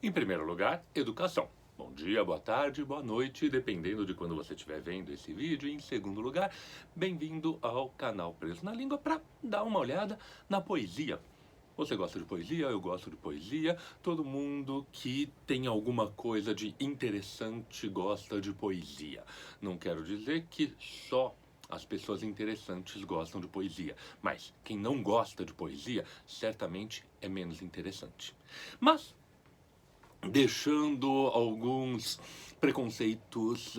Em primeiro lugar, educação. Bom dia, boa tarde, boa noite, dependendo de quando você estiver vendo esse vídeo. Em segundo lugar, bem-vindo ao canal Preso na Língua para dar uma olhada na poesia. Você gosta de poesia? Eu gosto de poesia. Todo mundo que tem alguma coisa de interessante gosta de poesia. Não quero dizer que só as pessoas interessantes gostam de poesia, mas quem não gosta de poesia certamente é menos interessante. Mas deixando alguns preconceitos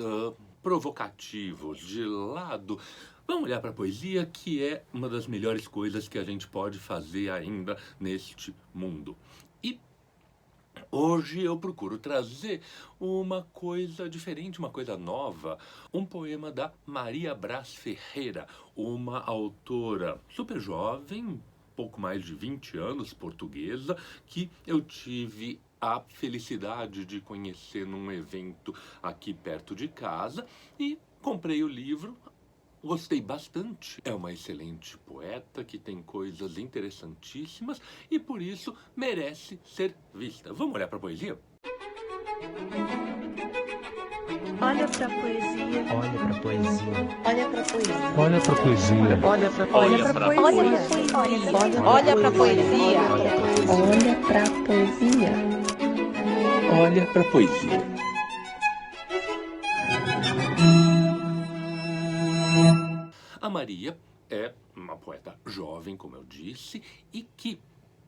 provocativos de lado, vamos olhar para a poesia, que é uma das melhores coisas que a gente pode fazer ainda neste mundo. E hoje eu procuro trazer uma coisa diferente, uma coisa nova, um poema da Maria Braz Ferreira, uma autora super jovem, pouco mais de 20 anos, portuguesa, que eu tive a felicidade de conhecer num evento aqui perto de casa e comprei o livro. Gostei bastante. É uma excelente poeta que tem coisas interessantíssimas e por isso merece ser vista. Vamos olhar para a poesia? Olha pra poesia. Olha pra poesia. Olha pra poesia. Olha pra poesia. Olha pra poesia. Olha pra poesia. Olha pra poesia. Olha para a poesia. A Maria é uma poeta jovem, como eu disse, e que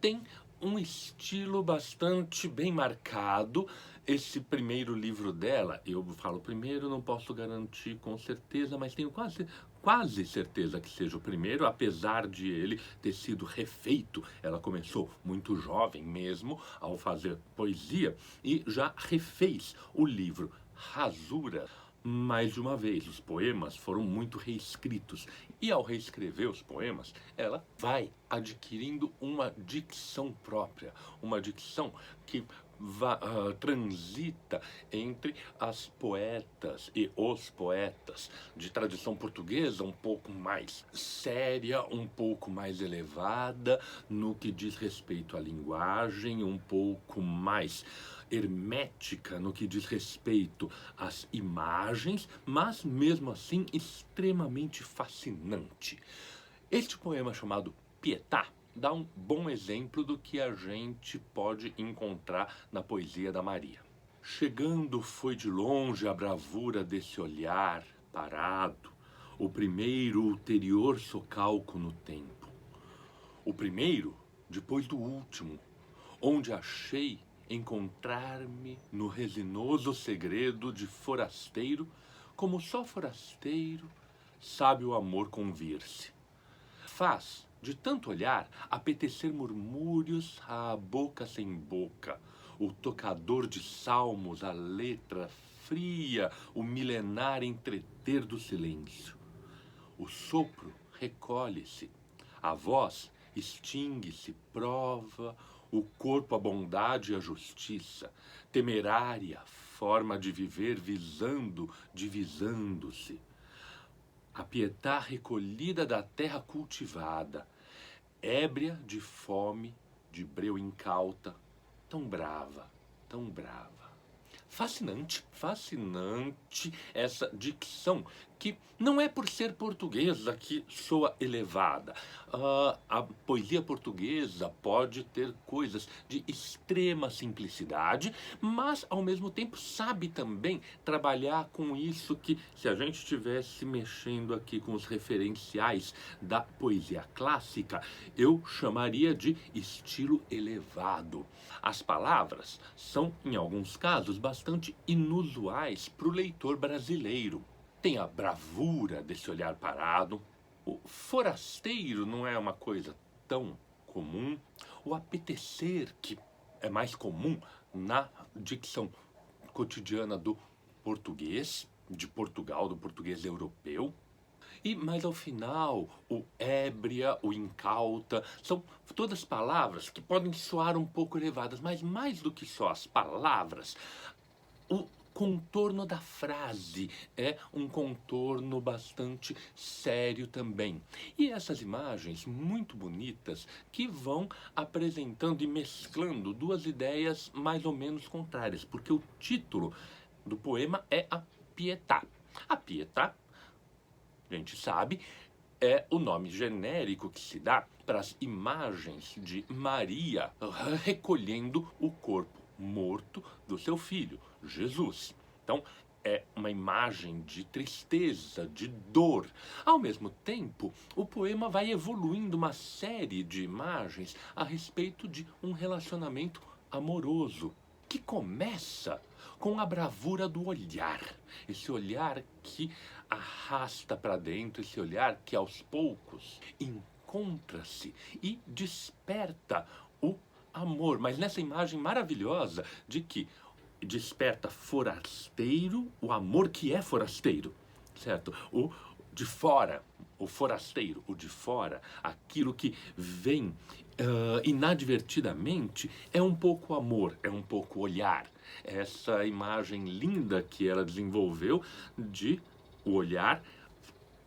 tem um estilo bastante bem marcado. Esse primeiro livro dela, eu falo primeiro, não posso garantir com certeza, mas tenho quase certeza que seja o primeiro, apesar de ele ter sido refeito. Ela começou muito jovem mesmo ao fazer poesia e já refez o livro Rasura mais de uma vez. Os poemas foram muito reescritos e ao reescrever os poemas, ela vai adquirindo uma dicção própria, uma dicção que transita entre as poetas e os poetas de tradição portuguesa, um pouco mais séria, um pouco mais elevada no que diz respeito à linguagem, um pouco mais hermética no que diz respeito às imagens, mas mesmo assim extremamente fascinante. Este poema chamado Pietà dá um bom exemplo do que a gente pode encontrar na poesia da Maria. Chegando foi de longe a bravura desse olhar parado, o primeiro ulterior socalco no tempo. O primeiro, depois do último, onde achei encontrar-me no resinoso segredo de forasteiro, como só forasteiro sabe o amor convir-se. Faz, de tanto olhar, apetecer murmúrios à boca sem boca, o tocador de salmos, a letra fria, o milenar entreter do silêncio. O sopro recolhe-se, a voz extingue-se, prova o corpo a bondade e a justiça, temerária forma de viver visando, divisando-se. A pietá recolhida da terra cultivada, ébria de fome, de breu incauta, tão brava, tão brava. Fascinante, fascinante essa dicção, que não é por ser portuguesa que soa elevada. A poesia portuguesa pode ter coisas de extrema simplicidade, mas ao mesmo tempo sabe também trabalhar com isso que, se a gente estivesse mexendo aqui com os referenciais da poesia clássica, eu chamaria de estilo elevado. As palavras são, em alguns casos, bastante inusuais para o leitor brasileiro. Tem a bravura desse olhar parado, o forasteiro não é uma coisa tão comum, o apetecer, que é mais comum na dicção cotidiana do português, de Portugal, do português europeu. E mais ao final, o ébria, o incauta, são todas palavras que podem soar um pouco elevadas, mas mais do que só as palavras, o contorno da frase é um contorno bastante sério também. E essas imagens muito bonitas que vão apresentando e mesclando duas ideias mais ou menos contrárias, porque o título do poema é a Pietà. A Pietà, a gente sabe, é o nome genérico que se dá para as imagens de Maria recolhendo o corpo morto do seu filho, Jesus. Então, é uma imagem de tristeza, de dor. Ao mesmo tempo, o poema vai evoluindo uma série de imagens a respeito de um relacionamento amoroso, que começa com a bravura do olhar. Esse olhar que arrasta para dentro, esse olhar que aos poucos encontra-se e desperta o amor. Mas nessa imagem maravilhosa de que desperta forasteiro, o amor que é forasteiro, certo? O de fora, o forasteiro, o de fora, aquilo que vem inadvertidamente, é um pouco amor, é um pouco olhar. Essa imagem linda que ela desenvolveu de o olhar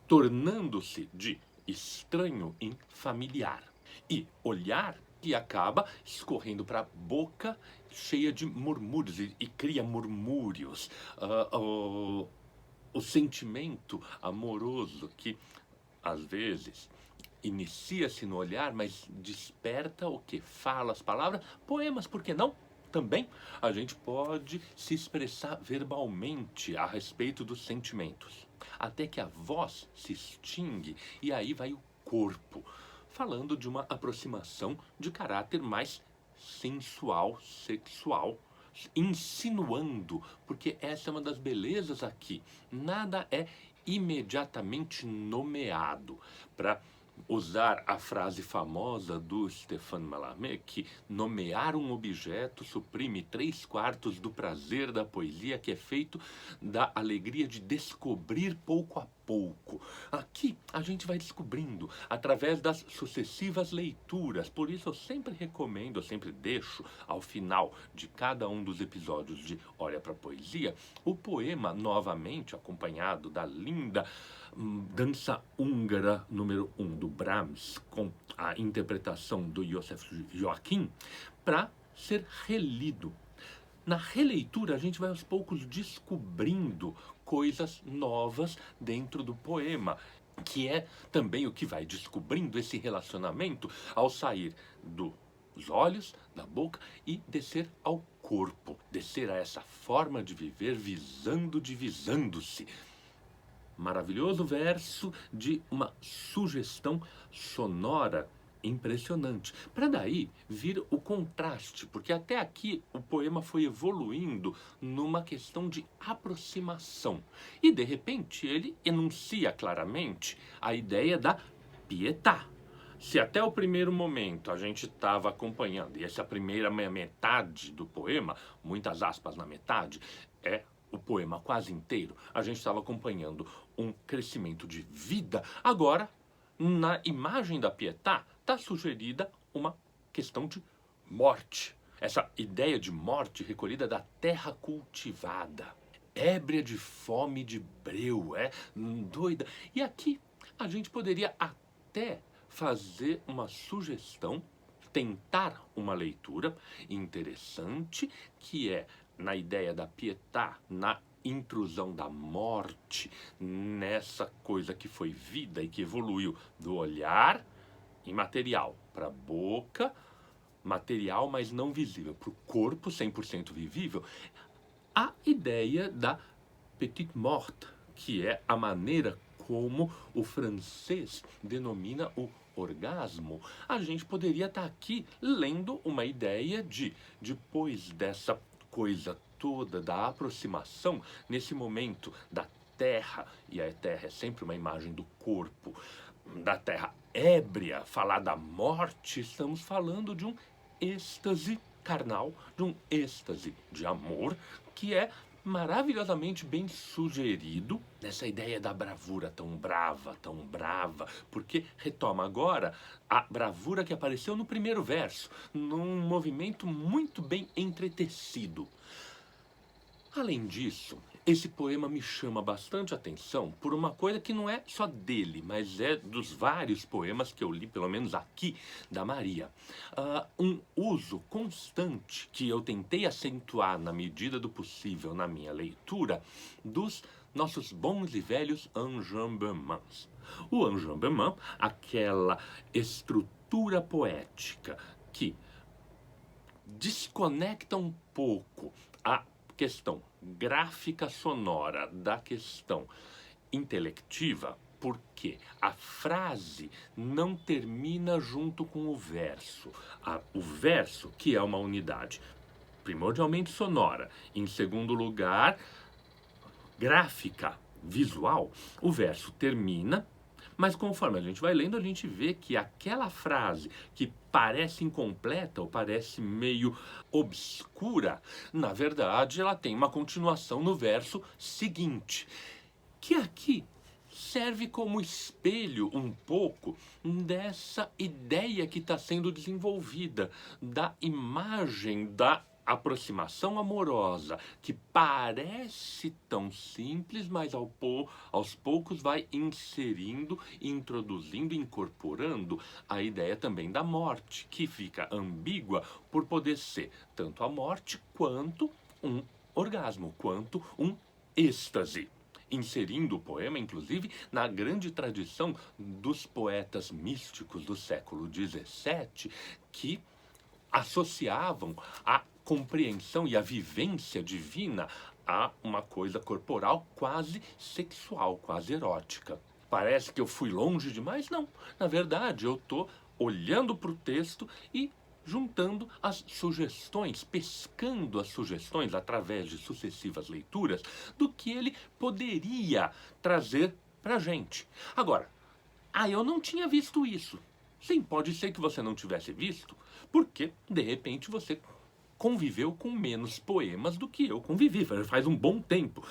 tornando-se de estranho em familiar. E olhar que acaba escorrendo para a boca cheia de murmúrios e cria murmúrios. O sentimento amoroso que, às vezes, inicia-se no olhar, mas desperta o que? Fala as palavras, poemas, por que não? Também a gente pode se expressar verbalmente a respeito dos sentimentos, até que a voz se extingue e aí vai o corpo, falando de uma aproximação de caráter mais sensual, sexual, insinuando, porque essa é uma das belezas aqui. Nada é imediatamente nomeado. Para usar a frase famosa do Stéphane Mallarmé, que nomear um objeto suprime 3/4 do prazer da poesia, que é feito da alegria de descobrir pouco a pouco. Aqui a gente vai descobrindo através das sucessivas leituras. Por isso eu sempre recomendo, eu sempre deixo ao final de cada um dos episódios de Olha pra Poesia, o poema novamente acompanhado da linda Dança Húngara número 1 do Brahms, com a interpretação do József Joachim, para ser relido. Na releitura, a gente vai aos poucos descobrindo coisas novas dentro do poema, que é também o que vai descobrindo esse relacionamento ao sair dos olhos, da boca e descer ao corpo, descer a essa forma de viver divisando-se. Maravilhoso verso de uma sugestão sonora impressionante. Para daí vir o contraste, porque até aqui o poema foi evoluindo numa questão de aproximação. E de repente ele enuncia claramente a ideia da pietà. Se até o primeiro momento a gente estava acompanhando, e essa primeira metade do poema, muitas aspas na metade, é o poema quase inteiro, a gente estava acompanhando um crescimento de vida. Agora, na imagem da Pietà, está sugerida uma questão de morte. Essa ideia de morte recolhida da terra cultivada, ébria de fome e de breu, doida. E aqui a gente poderia até fazer uma sugestão, tentar uma leitura interessante, que é na ideia da Pietà, na intrusão da morte, nessa coisa que foi vida e que evoluiu do olhar imaterial para a boca, material, mas não visível, para o corpo 100% vivível, a ideia da petite morte, que é a maneira como o francês denomina o orgasmo. A gente poderia estar aqui lendo uma ideia de, depois dessa coisa toda da aproximação, nesse momento da terra, e a terra é sempre uma imagem do corpo, da terra ébria, falar da morte, estamos falando de um êxtase carnal, de um êxtase de amor, que é maravilhosamente bem sugerido nessa ideia da bravura tão brava, porque retoma agora a bravura que apareceu no primeiro verso, num movimento muito bem entretecido. Além disso, esse poema me chama bastante atenção por uma coisa que não é só dele, mas é dos vários poemas que eu li, pelo menos aqui, da Maria. Um uso constante que eu tentei acentuar na medida do possível na minha leitura dos nossos bons e velhos enjambements. O enjambement, aquela estrutura poética que desconecta um pouco a questão gráfica sonora da questão intelectiva, porque a frase não termina junto com o verso. O verso, que é uma unidade primordialmente sonora, em segundo lugar, gráfica, visual, o verso termina, mas conforme a gente vai lendo, a gente vê que aquela frase que parece incompleta ou parece meio obscura, na verdade ela tem uma continuação no verso seguinte, que aqui serve como espelho um pouco dessa ideia que está sendo desenvolvida, da imagem da aproximação amorosa, que parece tão simples, mas aos poucos vai inserindo, introduzindo, incorporando a ideia também da morte, que fica ambígua por poder ser tanto a morte quanto um orgasmo, quanto um êxtase. Inserindo o poema, inclusive, na grande tradição dos poetas místicos do século XVII, que associavam a compreensão e a vivência divina a uma coisa corporal quase sexual, quase erótica. Parece que eu fui longe demais? Não. Na verdade, eu estou olhando para o texto e juntando as sugestões, pescando as sugestões através de sucessivas leituras do que ele poderia trazer para a gente. Agora, eu não tinha visto isso. Sim, pode ser que você não tivesse visto, porque, de repente, você conviveu com menos poemas do que eu convivi, faz um bom tempo.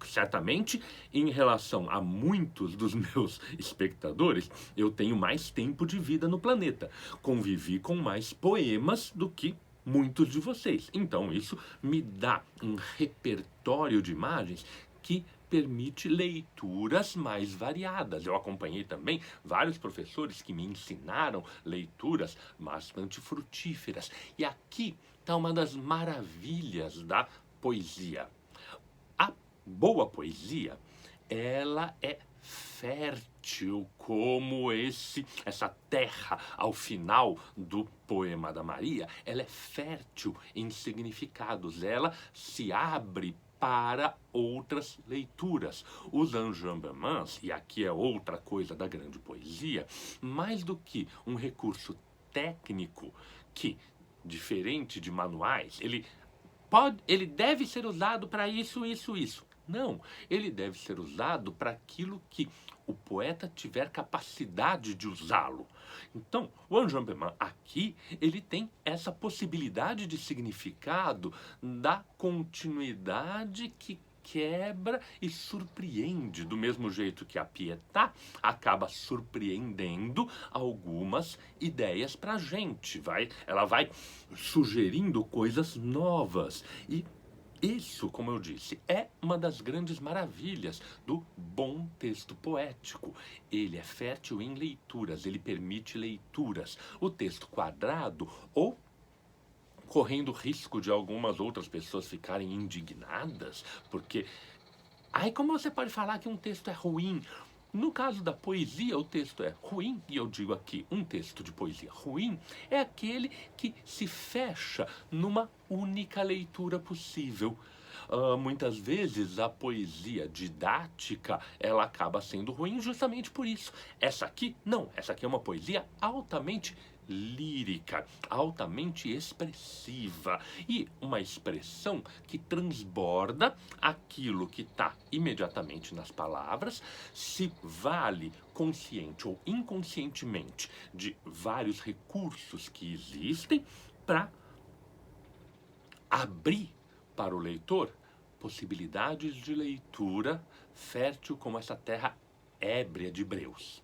Certamente, em relação a muitos dos meus espectadores, eu tenho mais tempo de vida no planeta. Convivi com mais poemas do que muitos de vocês. Então, isso me dá um repertório de imagens que permite leituras mais variadas. Eu acompanhei também vários professores que me ensinaram leituras bastante frutíferas. E aqui está uma das maravilhas da poesia. A boa poesia, ela é fértil como essa terra ao final do poema da Maria. Ela é fértil em significados, ela se abre para outras leituras. Os enjambements, e aqui é outra coisa da grande poesia, mais do que um recurso técnico que, diferente de manuais, ele deve ser usado para isso, isso, isso. Não, ele deve ser usado para aquilo que o poeta tiver capacidade de usá-lo. Então, o enjambement aqui, ele tem essa possibilidade de significado da continuidade que quebra e surpreende, do mesmo jeito que a Pietà acaba surpreendendo algumas ideias para a gente. Ela vai sugerindo coisas novas. E isso, como eu disse, é uma das grandes maravilhas do bom texto poético. Ele é fértil em leituras, ele permite leituras. O texto quadrado, ou correndo risco de algumas outras pessoas ficarem indignadas, porque como você pode falar que um texto é ruim? No caso da poesia, o texto é ruim, e eu digo aqui, um texto de poesia ruim é aquele que se fecha numa única leitura possível. Muitas vezes a poesia didática, ela acaba sendo ruim justamente por isso. Essa aqui, não, essa aqui é uma poesia altamente lírica, altamente expressiva, e uma expressão que transborda aquilo que está imediatamente nas palavras, se vale consciente ou inconscientemente de vários recursos que existem para abrir para o leitor possibilidades de leitura fértil como essa terra ébria de breus.